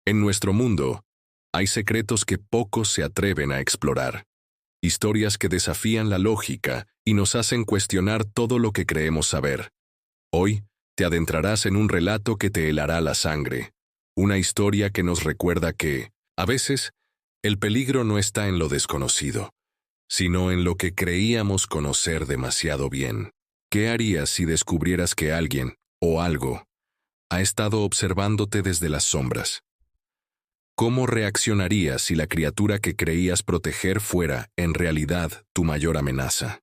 En nuestro mundo, hay secretos que pocos se atreven a explorar. Historias que desafían la lógica y nos hacen cuestionar todo lo que creemos saber. Hoy, te adentrarás en un relato que te helará la sangre. Una historia que nos recuerda que, a veces, el peligro no está en lo desconocido, sino en lo que creíamos conocer demasiado bien. ¿Qué harías si descubrieras que alguien, o algo, ha estado observándote desde las sombras? ¿Cómo reaccionarías si la criatura que creías proteger fuera, en realidad, tu mayor amenaza?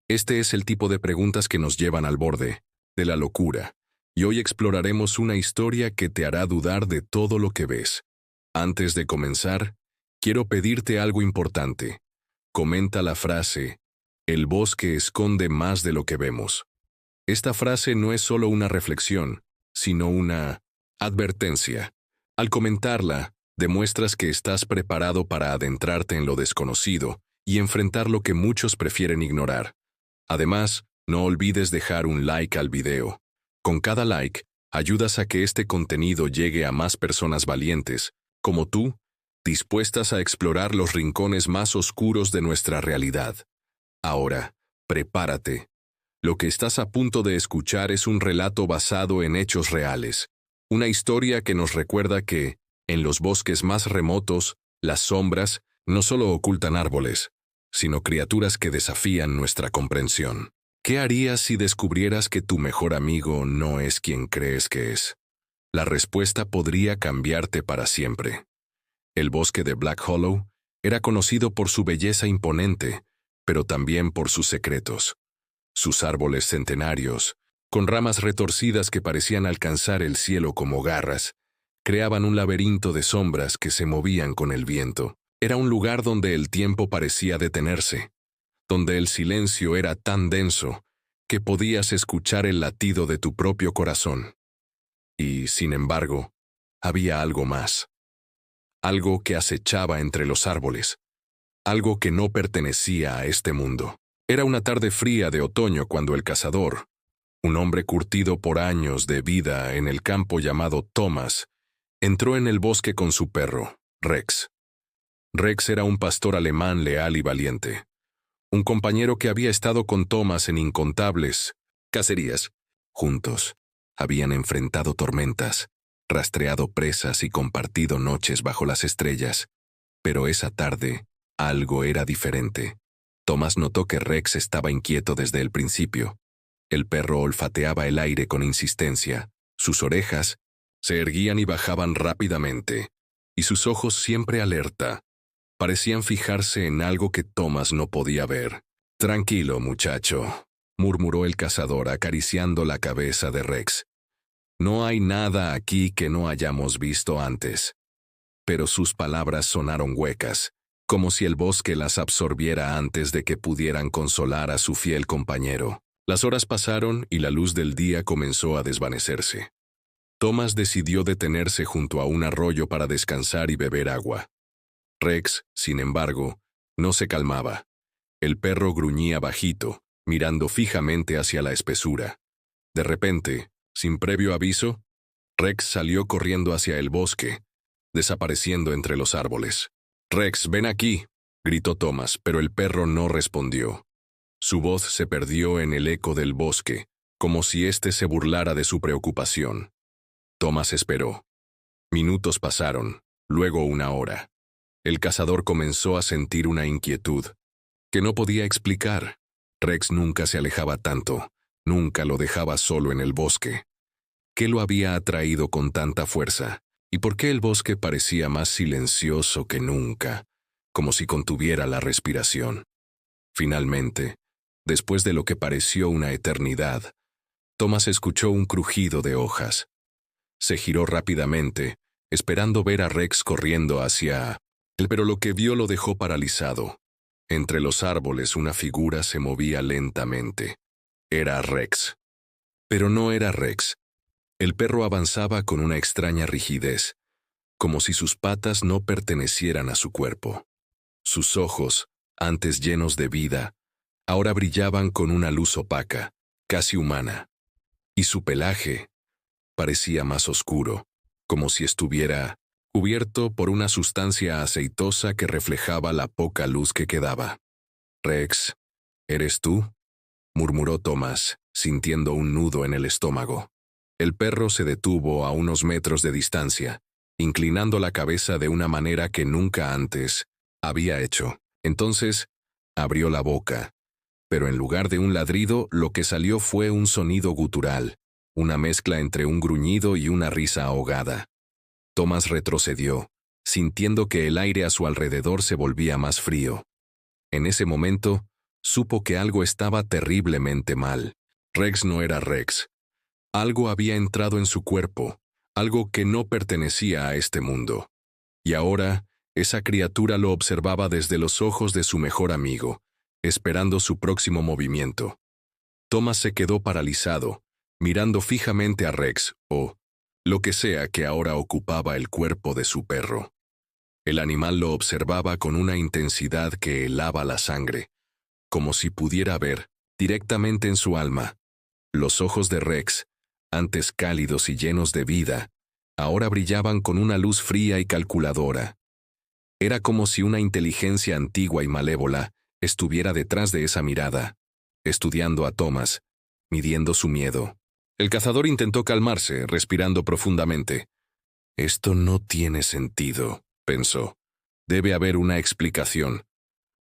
Este es el tipo de preguntas que nos llevan al borde de la locura, y hoy exploraremos una historia que te hará dudar de todo lo que ves. Antes de comenzar, quiero pedirte algo importante. Comenta la frase, "El bosque esconde más de lo que vemos". Esta frase no es solo una reflexión, sino una advertencia. Al comentarla, demuestras que estás preparado para adentrarte en lo desconocido y enfrentar lo que muchos prefieren ignorar. Además, no olvides dejar un like al video. Con cada like, ayudas a que este contenido llegue a más personas valientes, como tú, dispuestas a explorar los rincones más oscuros de nuestra realidad. Ahora, prepárate. Lo que estás a punto de escuchar es un relato basado en hechos reales. Una historia que nos recuerda que, en los bosques más remotos, las sombras no solo ocultan árboles, sino criaturas que desafían nuestra comprensión. ¿Qué harías si descubrieras que tu mejor amigo no es quien crees que es? La respuesta podría cambiarte para siempre. El bosque de Black Hollow era conocido por su belleza imponente, pero también por sus secretos. Sus árboles centenarios, con ramas retorcidas que parecían alcanzar el cielo como garras, creaban un laberinto de sombras que se movían con el viento. Era un lugar donde el tiempo parecía detenerse, donde el silencio era tan denso que podías escuchar el latido de tu propio corazón. Y, sin embargo, había algo más. Algo que acechaba entre los árboles. Algo que no pertenecía a este mundo. Era una tarde fría de otoño cuando el cazador, un hombre curtido por años de vida en el campo llamado Thomas, entró en el bosque con su perro, Rex. Rex era un pastor alemán leal y valiente. Un compañero que había estado con Thomas en incontables cacerías. Juntos, habían enfrentado tormentas, rastreado presas y compartido noches bajo las estrellas. Pero esa tarde, algo era diferente. Thomas notó que Rex estaba inquieto desde el principio. El perro olfateaba el aire con insistencia. Sus orejas se erguían y bajaban rápidamente, y sus ojos, siempre alerta, parecían fijarse en algo que Thomas no podía ver. «Tranquilo, muchacho», murmuró el cazador acariciando la cabeza de Rex. «No hay nada aquí que no hayamos visto antes». Pero sus palabras sonaron huecas, como si el bosque las absorbiera antes de que pudieran consolar a su fiel compañero. Las horas pasaron y la luz del día comenzó a desvanecerse. Thomas decidió detenerse junto a un arroyo para descansar y beber agua. Rex, sin embargo, no se calmaba. El perro gruñía bajito, mirando fijamente hacia la espesura. De repente, sin previo aviso, Rex salió corriendo hacia el bosque, desapareciendo entre los árboles. «Rex, ven aquí», gritó Thomas, pero el perro no respondió. Su voz se perdió en el eco del bosque, como si éste se burlara de su preocupación. Thomas esperó. Minutos pasaron, luego una hora. El cazador comenzó a sentir una inquietud que no podía explicar. Rex nunca se alejaba tanto, nunca lo dejaba solo en el bosque. ¿Qué lo había atraído con tanta fuerza? ¿Y por qué el bosque parecía más silencioso que nunca, como si contuviera la respiración? Finalmente, después de lo que pareció una eternidad, Thomas escuchó un crujido de hojas. Se giró rápidamente, esperando ver a Rex corriendo hacia él, pero lo que vio lo dejó paralizado. Entre los árboles una figura se movía lentamente. Era Rex. Pero no era Rex. El perro avanzaba con una extraña rigidez, como si sus patas no pertenecieran a su cuerpo. Sus ojos, antes llenos de vida, ahora brillaban con una luz opaca, casi humana. Y su pelaje parecía más oscuro, como si estuviera cubierto por una sustancia aceitosa que reflejaba la poca luz que quedaba. «Rex, ¿eres tú?», murmuró Thomas, sintiendo un nudo en el estómago. El perro se detuvo a unos metros de distancia, inclinando la cabeza de una manera que nunca antes había hecho. Entonces, abrió la boca, pero en lugar de un ladrido, lo que salió fue un sonido gutural, una mezcla entre un gruñido y una risa ahogada. Thomas retrocedió, sintiendo que el aire a su alrededor se volvía más frío. En ese momento, supo que algo estaba terriblemente mal. Rex no era Rex. Algo había entrado en su cuerpo, algo que no pertenecía a este mundo. Y ahora, esa criatura lo observaba desde los ojos de su mejor amigo, esperando su próximo movimiento. Thomas se quedó paralizado, mirando fijamente a Rex, o lo que sea que ahora ocupaba el cuerpo de su perro. El animal lo observaba con una intensidad que helaba la sangre, como si pudiera ver, directamente en su alma. Los ojos de Rex, antes cálidos y llenos de vida, ahora brillaban con una luz fría y calculadora. Era como si una inteligencia antigua y malévola estuviera detrás de esa mirada, estudiando a Thomas, midiendo su miedo. El cazador intentó calmarse, respirando profundamente. «Esto no tiene sentido», pensó. «Debe haber una explicación».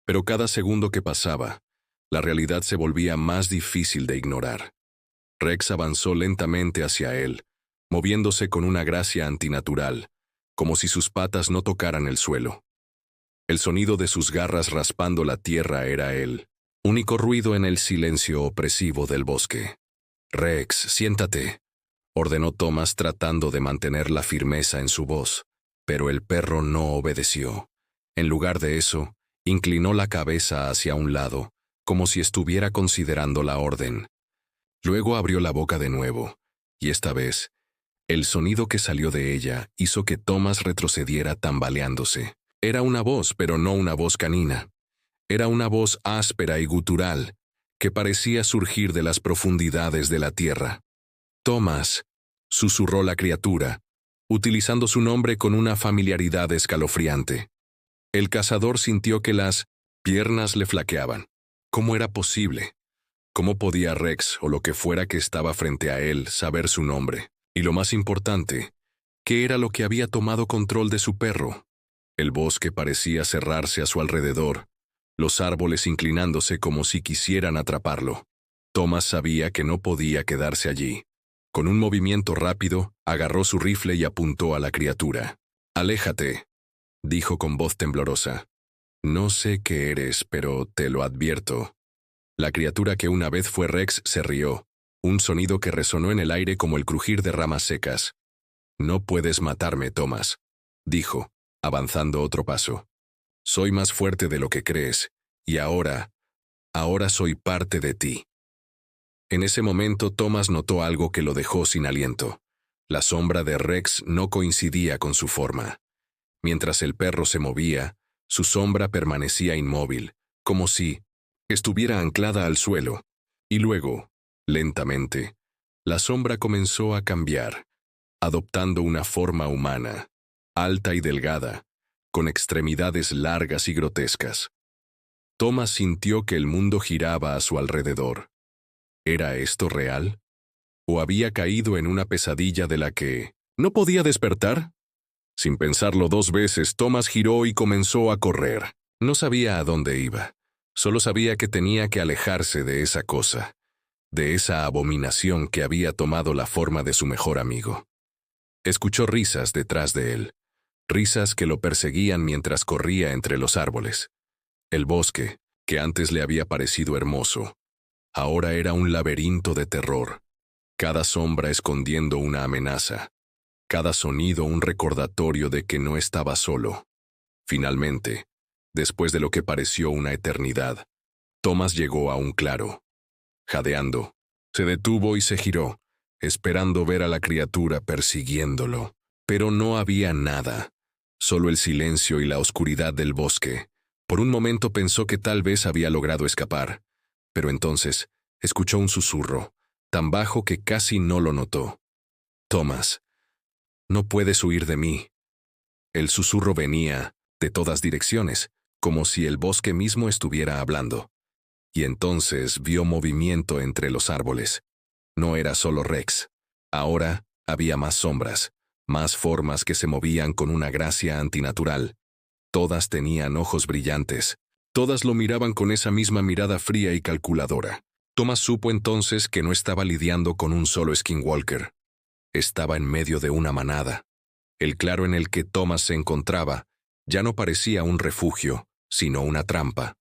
Pero cada segundo que pasaba, la realidad se volvía más difícil de ignorar. Rex avanzó lentamente hacia él, moviéndose con una gracia antinatural, como si sus patas no tocaran el suelo. El sonido de sus garras raspando la tierra era el único ruido en el silencio opresivo del bosque. «Rex, siéntate», ordenó Thomas tratando de mantener la firmeza en su voz, pero el perro no obedeció. En lugar de eso, inclinó la cabeza hacia un lado, como si estuviera considerando la orden. Luego abrió la boca de nuevo, y esta vez, el sonido que salió de ella hizo que Thomas retrocediera tambaleándose. Era una voz, pero no una voz canina. Era una voz áspera y gutural, que parecía surgir de las profundidades de la tierra. «Thomas», susurró la criatura, utilizando su nombre con una familiaridad escalofriante. El cazador sintió que las piernas le flaqueaban. ¿Cómo era posible? ¿Cómo podía Rex, o lo que fuera que estaba frente a él, saber su nombre? Y lo más importante, ¿qué era lo que había tomado control de su perro? El bosque parecía cerrarse a su alrededor, los árboles inclinándose como si quisieran atraparlo. Thomas sabía que no podía quedarse allí. Con un movimiento rápido, agarró su rifle y apuntó a la criatura. «Aléjate», dijo con voz temblorosa. «No sé qué eres, pero te lo advierto». La criatura que una vez fue Rex se rió, un sonido que resonó en el aire como el crujir de ramas secas. «No puedes matarme, Thomas», dijo, avanzando otro paso. «Soy más fuerte de lo que crees, y ahora soy parte de ti». En ese momento Thomas notó algo que lo dejó sin aliento. La sombra de Rex no coincidía con su forma. Mientras el perro se movía, su sombra permanecía inmóvil, como si estuviera anclada al suelo. Y luego, lentamente, la sombra comenzó a cambiar, adoptando una forma humana, alta y delgada, con extremidades largas y grotescas. Thomas sintió que el mundo giraba a su alrededor. ¿Era esto real? ¿O había caído en una pesadilla de la que no podía despertar? Sin pensarlo 2 veces, Thomas giró y comenzó a correr. No sabía a dónde iba. Solo sabía que tenía que alejarse de esa cosa, de esa abominación que había tomado la forma de su mejor amigo. Escuchó risas detrás de él, risas que lo perseguían mientras corría entre los árboles. El bosque, que antes le había parecido hermoso, ahora era un laberinto de terror, cada sombra escondiendo una amenaza, cada sonido un recordatorio de que no estaba solo. Finalmente, después de lo que pareció una eternidad, Thomas llegó a un claro. Jadeando, se detuvo y se giró, esperando ver a la criatura persiguiéndolo. Pero no había nada, solo el silencio y la oscuridad del bosque. Por un momento pensó que tal vez había logrado escapar, pero entonces escuchó un susurro, tan bajo que casi no lo notó. «Thomas, No puedes huir de mí. El susurro venía de todas direcciones, como si el bosque mismo estuviera hablando. Y entonces vio movimiento entre los árboles. No era solo Rex. Ahora había más sombras, más formas que se movían con una gracia antinatural. Todas tenían ojos brillantes. Todas lo miraban con esa misma mirada fría y calculadora. Thomas supo entonces que no estaba lidiando con un solo skinwalker. Estaba en medio de una manada. El claro en el que Thomas se encontraba ya no parecía un refugio, sino una trampa.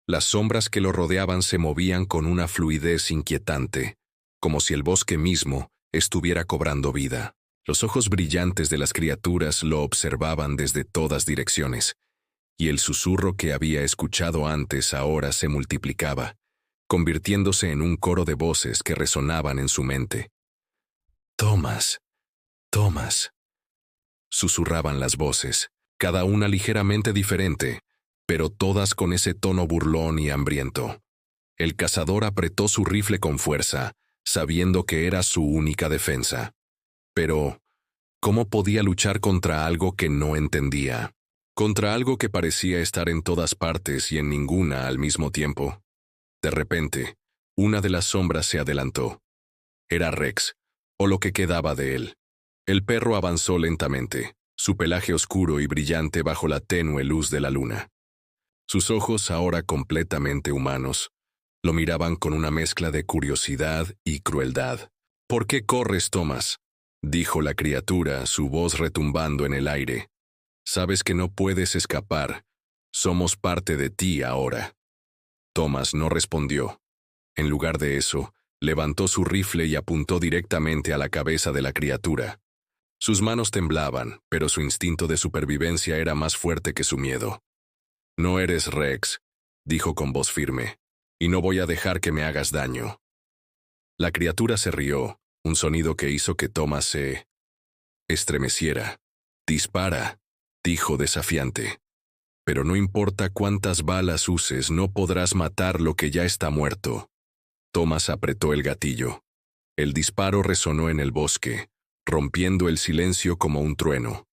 Las sombras que lo rodeaban se movían con una fluidez inquietante, como si el bosque mismo estuviera cobrando vida. Los ojos brillantes de las criaturas lo observaban desde todas direcciones, y el susurro que había escuchado antes ahora se multiplicaba, convirtiéndose en un coro de voces que resonaban en su mente. «Thomas, Thomas», susurraban las voces, cada una ligeramente diferente, pero todas con ese tono burlón y hambriento. El cazador apretó su rifle con fuerza, sabiendo que era su única defensa. Pero, ¿cómo podía luchar contra algo que no entendía? Contra algo que parecía estar en todas partes y en ninguna al mismo tiempo. De repente, una de las sombras se adelantó. Era Rex, o lo que quedaba de él. El perro avanzó lentamente, su pelaje oscuro y brillante bajo la tenue luz de la luna. Sus ojos, ahora completamente humanos, lo miraban con una mezcla de curiosidad y crueldad. «¿Por qué corres, Thomas?», dijo la criatura, su voz retumbando en el aire. «Sabes que no puedes escapar. Somos parte de ti ahora». Thomas no respondió. En lugar de eso, levantó su rifle y apuntó directamente a la cabeza de la criatura. Sus manos temblaban, pero su instinto de supervivencia era más fuerte que su miedo. «No eres Rex», dijo con voz firme, «y no voy a dejar que me hagas daño». La criatura se rió, un sonido que hizo que Thomas se estremeciera. «Dispara», dijo desafiante. «Pero no importa cuántas balas uses, no podrás matar lo que ya está muerto». Thomas apretó el gatillo. El disparo resonó en el bosque, rompiendo el silencio como un trueno.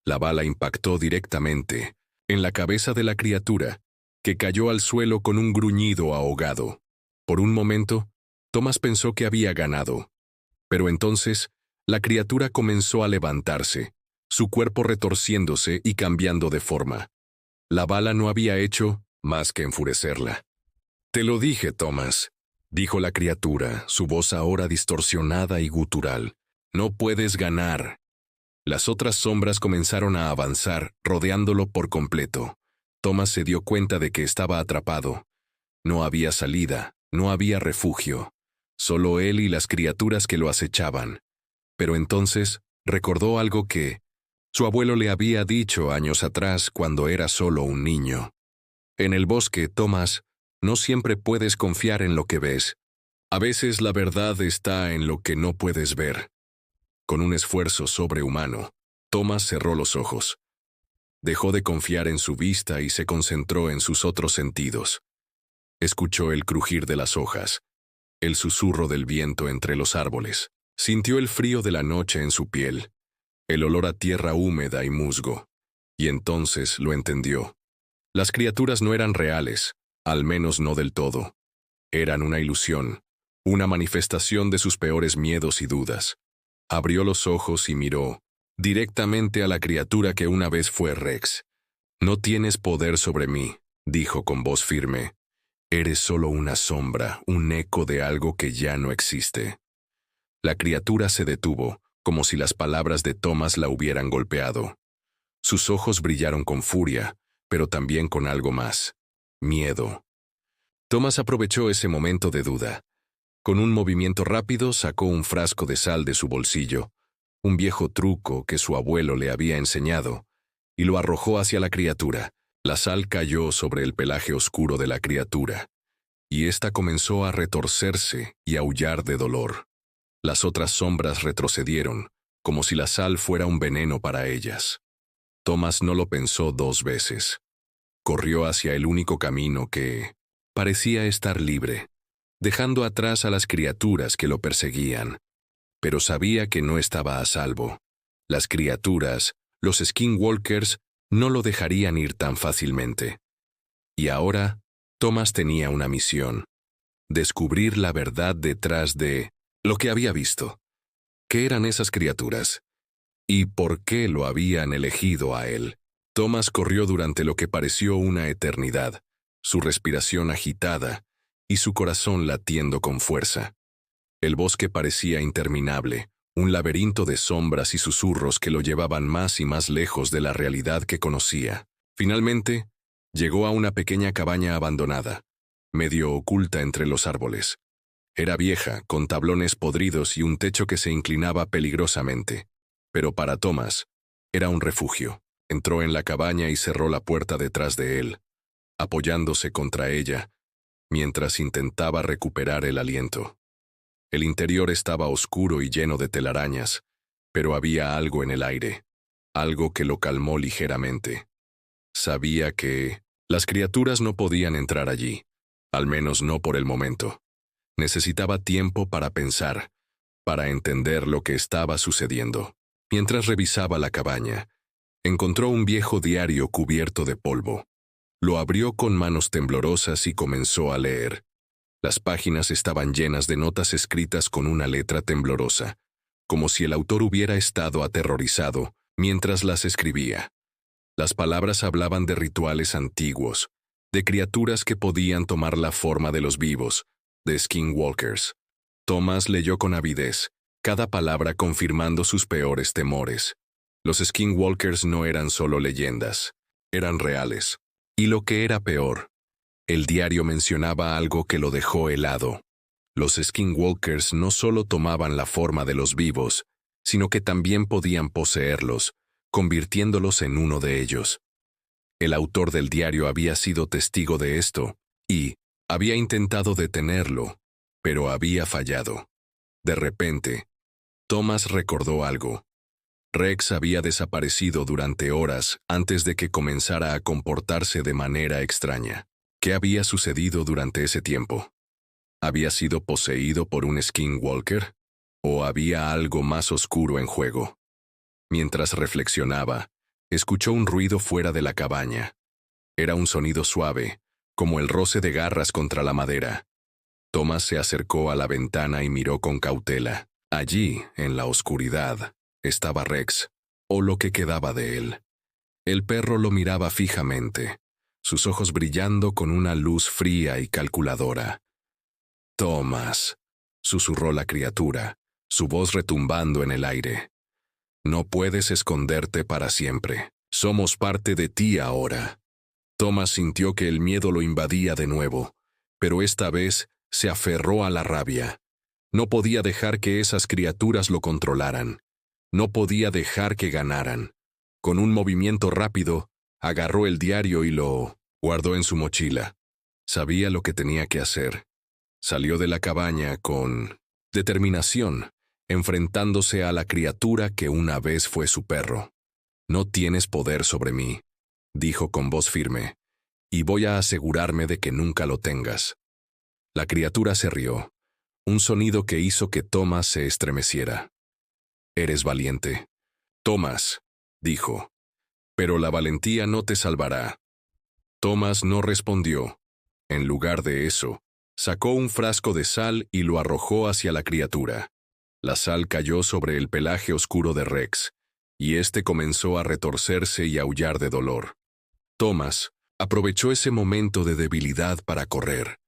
La bala impactó directamente en la cabeza de la criatura, que cayó al suelo con un gruñido ahogado. Por un momento, Thomas pensó que había ganado. Pero entonces, la criatura comenzó a levantarse, su cuerpo retorciéndose y cambiando de forma. La bala no había hecho más que enfurecerla. «Te lo dije, Thomas», dijo la criatura, su voz ahora distorsionada y gutural. «No puedes ganar». Las otras sombras comenzaron a avanzar, rodeándolo por completo. Thomas se dio cuenta de que estaba atrapado. No había salida, no había refugio. Solo él y las criaturas que lo acechaban. Pero entonces recordó algo que su abuelo le había dicho años atrás cuando era solo un niño. En el bosque, Thomas, no siempre puedes confiar en lo que ves. A veces la verdad está en lo que no puedes ver. Con un esfuerzo sobrehumano, Thomas cerró los ojos. Dejó de confiar en su vista y se concentró en sus otros sentidos. Escuchó el crujir de las hojas, el susurro del viento entre los árboles. Sintió el frío de la noche en su piel, el olor a tierra húmeda y musgo. Y entonces lo entendió. Las criaturas no eran reales, al menos no del todo. Eran una ilusión, una manifestación de sus peores miedos y dudas. Abrió los ojos y miró directamente a la criatura que una vez fue Rex. «No tienes poder sobre mí», dijo con voz firme. «Eres solo una sombra, un eco de algo que ya no existe». La criatura se detuvo, como si las palabras de Thomas la hubieran golpeado. Sus ojos brillaron con furia, pero también con algo más: miedo. Thomas aprovechó ese momento de duda. Con un movimiento rápido sacó un frasco de sal de su bolsillo, un viejo truco que su abuelo le había enseñado, y lo arrojó hacia la criatura. La sal cayó sobre el pelaje oscuro de la criatura, y ésta comenzó a retorcerse y aullar de dolor. Las otras sombras retrocedieron, como si la sal fuera un veneno para ellas. Thomas no lo pensó dos veces. Corrió hacia el único camino que parecía estar libre, dejando atrás a las criaturas que lo perseguían. Pero sabía que no estaba a salvo. Las criaturas, los Skinwalkers, no lo dejarían ir tan fácilmente. Y ahora, Thomas tenía una misión: descubrir la verdad detrás de lo que había visto. ¿Qué eran esas criaturas? ¿Y por qué lo habían elegido a él? Thomas corrió durante lo que pareció una eternidad, su respiración agitada y su corazón latiendo con fuerza. El bosque parecía interminable, un laberinto de sombras y susurros que lo llevaban más y más lejos de la realidad que conocía. Finalmente, llegó a una pequeña cabaña abandonada, medio oculta entre los árboles. Era vieja, con tablones podridos y un techo que se inclinaba peligrosamente. Pero para Thomas, era un refugio. Entró en la cabaña y cerró la puerta detrás de él, apoyándose contra ella, mientras intentaba recuperar el aliento. El interior estaba oscuro y lleno de telarañas, pero había algo en el aire, algo que lo calmó ligeramente. Sabía que las criaturas no podían entrar allí, al menos no por el momento. Necesitaba tiempo para pensar, para entender lo que estaba sucediendo. Mientras revisaba la cabaña, encontró un viejo diario cubierto de polvo. Lo abrió con manos temblorosas y comenzó a leer. Las páginas estaban llenas de notas escritas con una letra temblorosa, como si el autor hubiera estado aterrorizado mientras las escribía. Las palabras hablaban de rituales antiguos, de criaturas que podían tomar la forma de los vivos, de Skinwalkers. Thomas leyó con avidez, cada palabra confirmando sus peores temores. Los Skinwalkers no eran solo leyendas, eran reales. Y lo que era peor, el diario mencionaba algo que lo dejó helado. Los Skinwalkers no solo tomaban la forma de los vivos, sino que también podían poseerlos, convirtiéndolos en uno de ellos. El autor del diario había sido testigo de esto, y había intentado detenerlo, pero había fallado. De repente, Thomas recordó algo. Rex había desaparecido durante horas antes de que comenzara a comportarse de manera extraña. ¿Qué había sucedido durante ese tiempo? ¿Había sido poseído por un Skinwalker? ¿O había algo más oscuro en juego? Mientras reflexionaba, escuchó un ruido fuera de la cabaña. Era un sonido suave, como el roce de garras contra la madera. Thomas se acercó a la ventana y miró con cautela. Allí, en la oscuridad, estaba Rex, o lo que quedaba de él. El perro lo miraba fijamente, sus ojos brillando con una luz fría y calculadora. «Thomas», susurró la criatura, su voz retumbando en el aire. «No puedes esconderte para siempre. Somos parte de ti ahora». Thomas sintió que el miedo lo invadía de nuevo, pero esta vez se aferró a la rabia. No podía dejar que esas criaturas lo controlaran. No podía dejar que ganaran. Con un movimiento rápido, agarró el diario y lo guardó en su mochila. Sabía lo que tenía que hacer. Salió de la cabaña con determinación, enfrentándose a la criatura que una vez fue su perro. «No tienes poder sobre mí», dijo con voz firme, «y voy a asegurarme de que nunca lo tengas». La criatura se rió, un sonido que hizo que Thomas se estremeciera. «Eres valiente». «Thomas», dijo, «pero la valentía no te salvará». Thomas no respondió. En lugar de eso, sacó un frasco de sal y lo arrojó hacia la criatura. La sal cayó sobre el pelaje oscuro de Rex, y éste comenzó a retorcerse y aullar de dolor. Thomas aprovechó ese momento de debilidad para correr,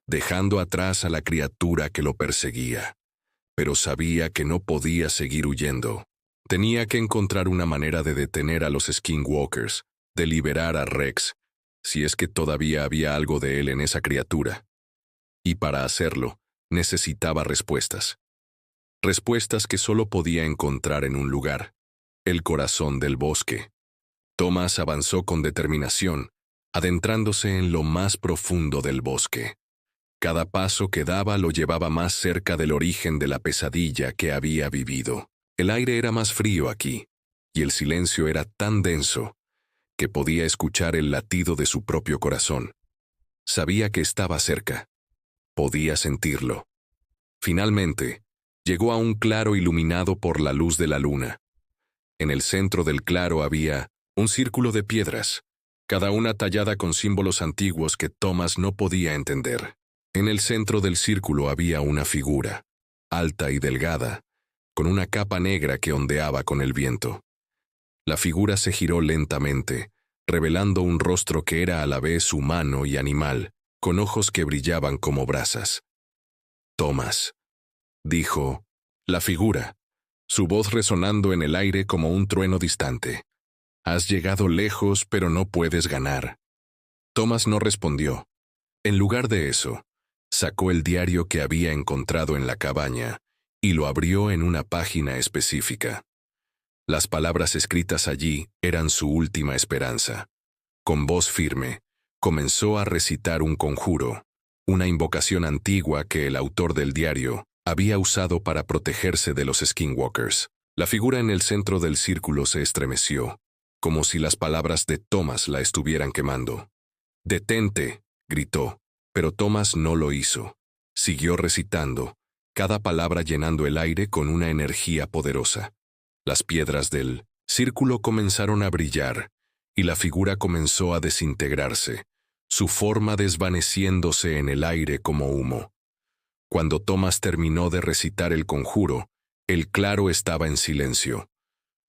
dejando atrás a la criatura que lo perseguía. Pero sabía que no podía seguir huyendo. Tenía que encontrar una manera de detener a los Skinwalkers, de liberar a Rex, si es que todavía había algo de él en esa criatura. Y para hacerlo, necesitaba respuestas. Respuestas que solo podía encontrar en un lugar: el corazón del bosque. Thomas avanzó con determinación, adentrándose en lo más profundo del bosque. Cada paso que daba lo llevaba más cerca del origen de la pesadilla que había vivido. El aire era más frío aquí, y el silencio era tan denso que podía escuchar el latido de su propio corazón. Sabía que estaba cerca. Podía sentirlo. Finalmente, llegó a un claro iluminado por la luz de la luna. En el centro del claro había un círculo de piedras, cada una tallada con símbolos antiguos que Thomas no podía entender. En el centro del círculo había una figura, alta y delgada, con una capa negra que ondeaba con el viento. La figura se giró lentamente, revelando un rostro que era a la vez humano y animal, con ojos que brillaban como brasas. «Thomas», dijo la figura, su voz resonando en el aire como un trueno distante. «Has llegado lejos, pero no puedes ganar». Thomas no respondió. En lugar de eso, sacó el diario que había encontrado en la cabaña y lo abrió en una página específica. Las palabras escritas allí eran su última esperanza. Con voz firme, comenzó a recitar un conjuro, una invocación antigua que el autor del diario había usado para protegerse de los skinwalkers. La figura en el centro del círculo se estremeció, como si las palabras de Thomas la estuvieran quemando. «Detente», gritó, pero Thomas no lo hizo. Siguió recitando, cada palabra llenando el aire con una energía poderosa. Las piedras del círculo comenzaron a brillar, y la figura comenzó a desintegrarse, su forma desvaneciéndose en el aire como humo. Cuando Thomas terminó de recitar el conjuro, el claro estaba en silencio.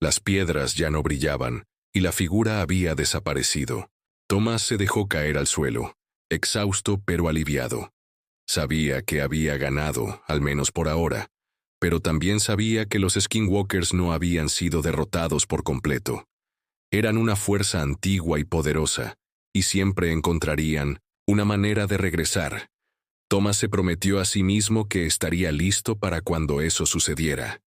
Las piedras ya no brillaban, y la figura había desaparecido. Thomas se dejó caer al suelo, exhausto pero aliviado. Sabía que había ganado, al menos por ahora, pero también sabía que los skinwalkers no habían sido derrotados por completo. Eran una fuerza antigua y poderosa, y siempre encontrarían una manera de regresar. Thomas se prometió a sí mismo que estaría listo para cuando eso sucediera.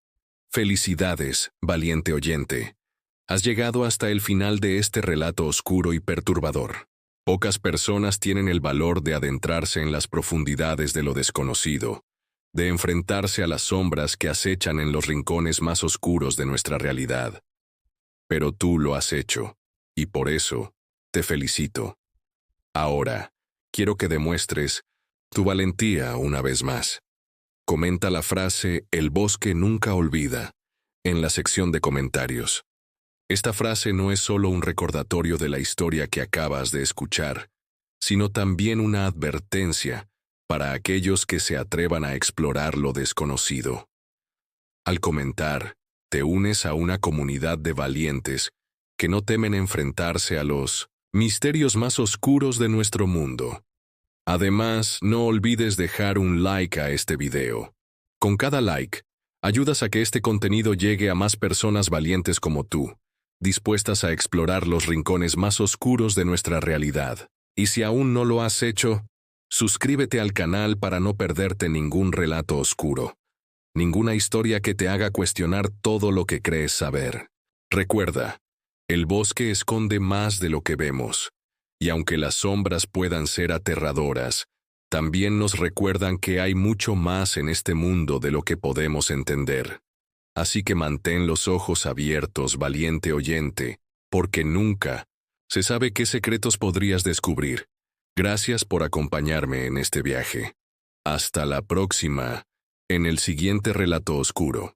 Felicidades, valiente oyente. Has llegado hasta el final de este relato oscuro y perturbador. Pocas personas tienen el valor de adentrarse en las profundidades de lo desconocido, de enfrentarse a las sombras que acechan en los rincones más oscuros de nuestra realidad. Pero tú lo has hecho, y por eso te felicito. Ahora, quiero que demuestres tu valentía una vez más. Comenta la frase «El bosque nunca olvida» en la sección de comentarios. Esta frase no es solo un recordatorio de la historia que acabas de escuchar, sino también una advertencia para aquellos que se atrevan a explorar lo desconocido. Al comentar, te unes a una comunidad de valientes que no temen enfrentarse a los misterios más oscuros de nuestro mundo. Además, no olvides dejar un like a este video. Con cada like, ayudas a que este contenido llegue a más personas valientes como tú, dispuestas a explorar los rincones más oscuros de nuestra realidad. Y si aún no lo has hecho, suscríbete al canal para no perderte ningún relato oscuro, ninguna historia que te haga cuestionar todo lo que crees saber. Recuerda, el bosque esconde más de lo que vemos, y aunque las sombras puedan ser aterradoras, también nos recuerdan que hay mucho más en este mundo de lo que podemos entender. Así que mantén los ojos abiertos, valiente oyente, porque nunca se sabe qué secretos podrías descubrir. Gracias por acompañarme en este viaje. Hasta la próxima, en el siguiente relato oscuro.